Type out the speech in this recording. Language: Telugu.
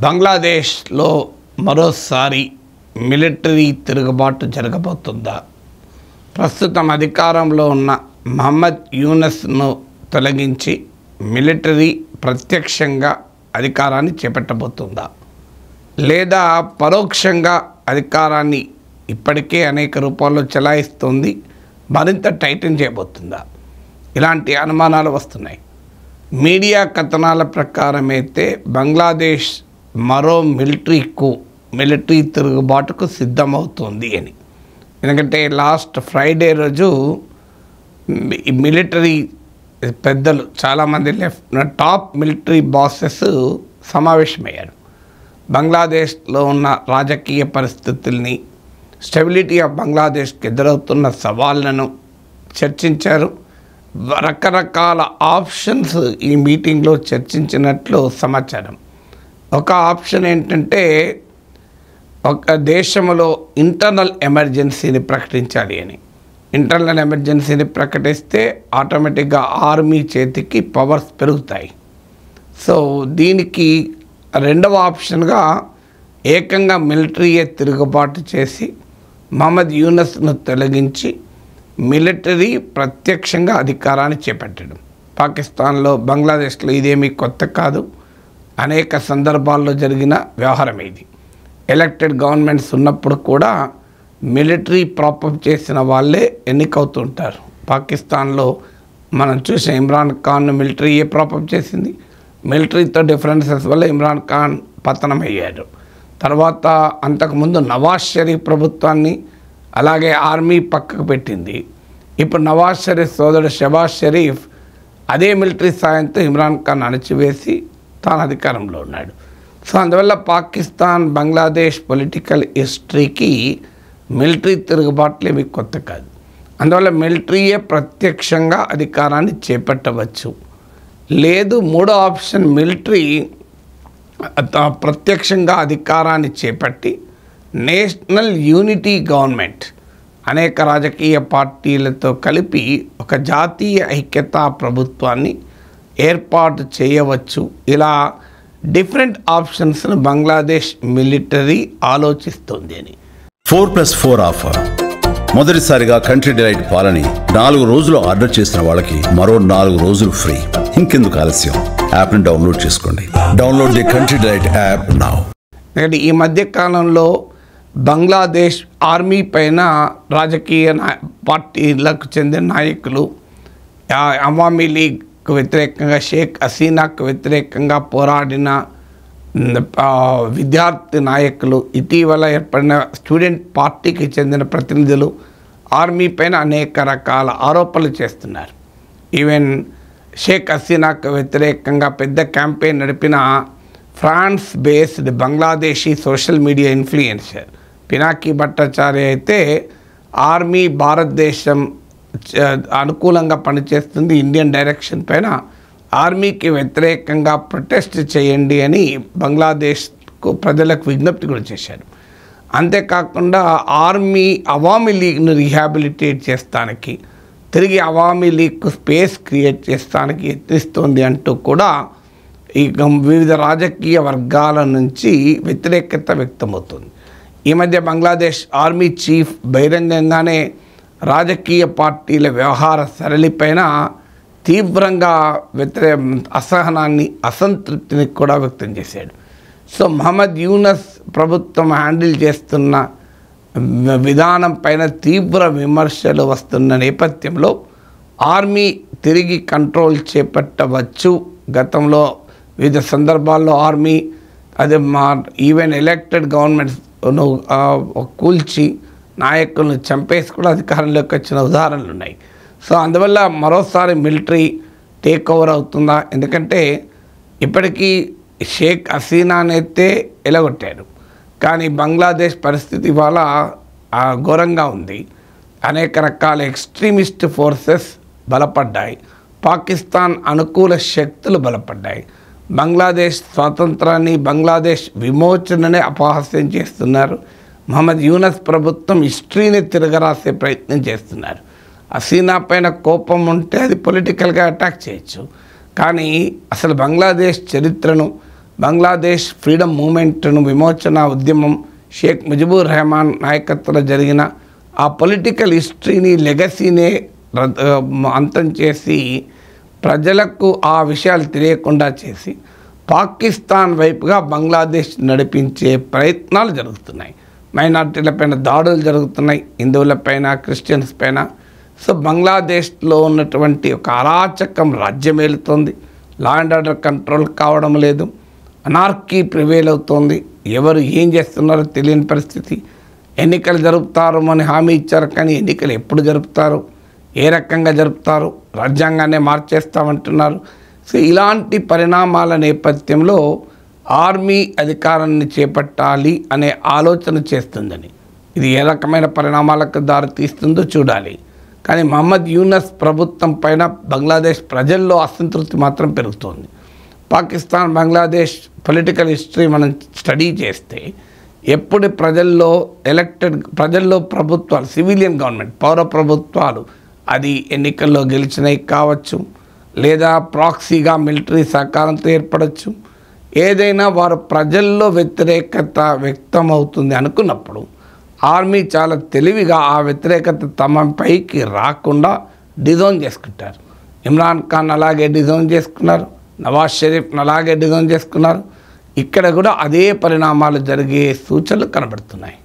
బంగ్లాదేశ్లో మరోసారి మిలిటరీ తిరుగుబాటు జరగబోతుందా? ప్రస్తుతం అధికారంలో ఉన్న మహమ్మద్ యూనస్ను తొలగించి మిలిటరీ ప్రత్యక్షంగా అధికారాన్ని చేపట్టబోతుందా, లేదా పరోక్షంగా అధికారాన్ని ఇప్పటికే అనేక రూపాల్లో చెలాయిస్తుంది మరింత టైటన్ చేయబోతుందా? ఇలాంటి అనుమానాలు వస్తున్నాయి. మీడియా కథనాల ప్రకారం అయితే బంగ్లాదేశ్ మరో మిలిటరీ తిరుగుబాటుకు సిద్ధమవుతుంది అని. ఎందుకంటే లాస్ట్ ఫ్రైడే రోజు మిలిటరీ పెద్దలు చాలామంది టాప్ మిలిటరీ బాసెస్ సమావేశమయ్యారు. బంగ్లాదేశ్లో ఉన్న రాజకీయ పరిస్థితుల్ని, స్టెబిలిటీ ఆఫ్ బంగ్లాదేశ్కి ఎదురవుతున్న సవాళ్ళను చర్చించారు. రకరకాల ఆప్షన్స్ ఈ మీటింగ్లో చర్చించినట్లు సమాచారం. ఒక ఆప్షన్ ఏంటంటే ఒక దేశంలో ఇంటర్నల్ ఎమర్జెన్సీని ప్రకటించాలి అని. ఇంటర్నల్ ఎమర్జెన్సీని ప్రకటిస్తే ఆటోమేటిక్గా ఆర్మీ చేతికి పవర్స్ పెరుగుతాయి. సో దీనికి రెండవ ఆప్షన్గా ఏకంగా మిలిటరీయే తిరుగుబాటు చేసి మహమ్మద్ యూనస్ను తొలగించి మిలిటరీ ప్రత్యక్షంగా అధికారాన్ని చేపట్టడం. పాకిస్తాన్లో, బంగ్లాదేశ్లో ఇదేమీ కొత్త కాదు. అనేక సందర్భాల్లో జరిగిన వ్యవహారం ఇది. ఎలక్టెడ్ గవర్నమెంట్స్ ఉన్నప్పుడు కూడా మిలిటరీ ప్రాపప్ చేసిన వాళ్ళే ఎన్నికవుతుంటారు. పాకిస్తాన్లో మనం చూసిన ఇమ్రాన్ ఖాన్ మిలిటరీయే ప్రాపప్ చేసింది. మిలిటరీతో డిఫరెన్సెస్ వల్ల ఇమ్రాన్ ఖాన్ పతనమయ్యారు. తర్వాత అంతకుముందు నవాజ్ షరీఫ్ ప్రభుత్వాన్ని, అలాగే ఆర్మీ పక్కకు పెట్టింది. ఇప్పుడు నవాజ్ షరీఫ్ సోదరుడు షబాజ్ షరీఫ్ అదే మిలిటరీ సాయంతో ఇమ్రాన్ ఖాన్ అణచివేసి తాను అధికారంలో ఉన్నాడు. సో అందువల్ల పాకిస్తాన్, బంగ్లాదేశ్ పొలిటికల్ హిస్టరీకి మిలిటరీ తిరుగుబాట్లు ఏమి కొత్త కాదు. అందువల్ల మిలిటరీయే ప్రత్యక్షంగా అధికారాన్ని చేపట్టవచ్చు. లేదు, మూడో ఆప్షన్ మిలిటరీ ప్రత్యక్షంగా అధికారాన్ని చేపట్టి నేషనల్ యూనిటీ గవర్నమెంట్ అనేక రాజకీయ పార్టీలతో కలిపి ఒక జాతీయ ఐక్యతా ప్రభుత్వాన్ని ఏర్పాటు చేయవచ్చు. ఇలా డిఫరెంట్ ఆప్షన్స్ను బంగ్లాదేశ్ మిలిటరీ ఆలోచిస్తుంది అని. 4+4 ఆఫర్. మొదటిసారిగా కంట్రీ డిలైట్ పాలని 4 రోజులు ఆర్డర్ చేసిన వాళ్ళకి మరో 4 రోజులు ఫ్రీ. ఇంకెందుకు ఆలస్యం, యాప్ని డౌన్లోడ్ చేసుకోండి. Download the country delight app now. ఈ మధ్య కాలంలో బంగ్లాదేశ్ ఆర్మీ పైన రాజకీయ పార్టీలకు చెందిన నాయకులు, అవామీ లీగ్కు వ్యతిరేకంగా, షేక్ హసీనాకు వ్యతిరేకంగా పోరాడిన విద్యార్థి నాయకులు, ఇటీవల ఏర్పడిన స్టూడెంట్ పార్టీకి చెందిన ప్రతినిధులు ఆర్మీ పైన అనేక రకాల ఆరోపణలు చేస్తున్నారు. ఈవెన్ షేక్ హసీనాకు వ్యతిరేకంగా పెద్ద క్యాంపెయిన్ నడిపిన France based Bangladeshi social media influencer Pinaki Bhattacharya అయితే ఆర్మీ భారతదేశం అనుకూలంగా పనిచేస్తుంది, ఇండియన్ డైరెక్షన్ పైన ఆర్మీకి వ్యతిరేకంగా ప్రొటెస్ట్ చేయండి అని బంగ్లాదేశ్కు ప్రజలకు విజ్ఞప్తి కూడా చేశారు. అంతేకాకుండా ఆర్మీ అవామీ లీగ్ను రీహాబిలిటేట్ చేస్తానికి, తిరిగి అవామీ లీగ్కు స్పేస్ క్రియేట్ చేస్తానికి యత్నిస్తోంది అంటూ కూడా ఈ వివిధ రాజకీయ వర్గాల నుంచి వ్యతిరేకత వ్యక్తమవుతుంది. ఈ మధ్య బంగ్లాదేశ్ ఆర్మీ చీఫ్ బహిరంగంగానే రాజకీయ పార్టీల వ్యవహార సరళిపైన తీవ్రంగా అసహనాన్ని, అసంతృప్తిని కూడా వ్యక్తం చేశాడు. సో మహమ్మద్ యూనస్ ప్రభుత్వం హ్యాండిల్ చేస్తున్న విధానం పైన తీవ్ర విమర్శలు వస్తున్న నేపథ్యంలో ఆర్మీ తిరిగి కంట్రోల్ చేపట్టవచ్చు. గతంలో వివిధ సందర్భాల్లో ఆర్మీ ఈవెన్ ఎలక్టెడ్ గవర్నమెంట్స్ కూల్చి నాయకులను చంపేసి కూడా అధికారంలోకి వచ్చిన ఉదాహరణలు ఉన్నాయి. సో అందువల్ల మరోసారి మిలిటరీ టేక్ ఓవర్ అవుతుందా? ఎందుకంటే ఇప్పటికీ షేక్ హసీనానైతే ఎలగొట్టారు, కానీ బంగ్లాదేశ్ పరిస్థితి ఇవాళ ఘోరంగా ఉంది. అనేక రకాల ఎక్స్ట్రీమిస్ట్ ఫోర్సెస్ బలపడ్డాయి, పాకిస్తాన్ అనుకూల శక్తులు బలపడ్డాయి. బంగ్లాదేశ్ స్వాతంత్రాన్ని, బంగ్లాదేశ్ విమోచననే అపహాస్యం చేస్తున్నారు. మహమ్మద్ యూనస్ ప్రభుత్వం హిస్టరీని తిరగరాసే ప్రయత్నం చేస్తున్నారు. హసీనా పైన కోపం ఉంటే అది పొలిటికల్గా అటాక్ చేయొచ్చు, కానీ అసలు బంగ్లాదేశ్ చరిత్రను, బంగ్లాదేశ్ ఫ్రీడమ్ మూమెంట్ను విమోచన ఉద్యమం షేక్ ముజిబుర్ రెహమాన్ నాయకత్వంలో జరిగిన ఆ పొలిటికల్ హిస్టరీని లెగసీనే అంతం చేసి ప్రజలకు ఆ విషయాలు తెలియకుండా చేసి పాకిస్తాన్ వైపుగా బంగ్లాదేశ్ నడిపించే ప్రయత్నాలు జరుగుతున్నాయి. మైనార్టీలపైన దాడులు జరుగుతున్నాయి, హిందువులపైన, క్రిస్టియన్స్ పైన. సో బంగ్లాదేశ్లో ఉన్నటువంటి ఒక అరాచకం రాజ్యమేలుతోంది. లా అండ్ ఆర్డర్ కంట్రోల్ కావడం లేదు, అనార్కీ ప్రివేల్ అవుతోంది. ఎవరు ఏం చేస్తున్నారో తెలియని పరిస్థితి. ఎన్నికలు జరుపుతారు అని హామీ ఇచ్చారు, కానీ ఎన్నికలు ఎప్పుడు జరుపుతారు, ఏ రకంగా జరుపుతారు, రాజ్యాంగాన్ని మార్చేస్తామంటున్నారు. సో ఇలాంటి పరిణామాల నేపథ్యంలో ఆర్మీ అధికారాన్ని చేపట్టాలి అనే ఆలోచన చేస్తుందని, ఇది ఏ రకమైన పరిణామాలకు దారితీస్తుందో చూడాలి. కానీ మహమ్మద్ యూనస్ ప్రభుత్వం పైన బంగ్లాదేశ్ ప్రజల్లో అసంతృప్తి మాత్రం పెరుగుతోంది. పాకిస్తాన్ బంగ్లాదేశ్ పొలిటికల్ హిస్టరీ మనం స్టడీ చేస్తే ఎప్పుడు ప్రజల్లో ప్రభుత్వాలు, సివిలియన్ గవర్నమెంట్, పౌర ప్రభుత్వాలు అది ఎన్నికల్లో గెలిచినవి కావచ్చు, లేదా ప్రాక్సీగా మిలిటరీ సహకారంతో ఏర్పడవచ్చు. ఏదైనా వారు ప్రజల్లో వ్యతిరేకత వ్యక్తమవుతుంది అనుకున్నప్పుడు ఆర్మీ చాలా తెలివిగా ఆ వ్యతిరేకత తమ పైకి రాకుండా డిజైన్ చేసుకుంటారు. ఇమ్రాన్ ఖాన్ అలాగే డిజైన్ చేసుకున్నారు, నవాజ్ షరీఫ్ను అలాగే డిజైన్ చేసుకున్నారు. ఇక్కడ కూడా అదే పరిణామాలు జరిగే సూచనలు కనబడుతున్నాయి.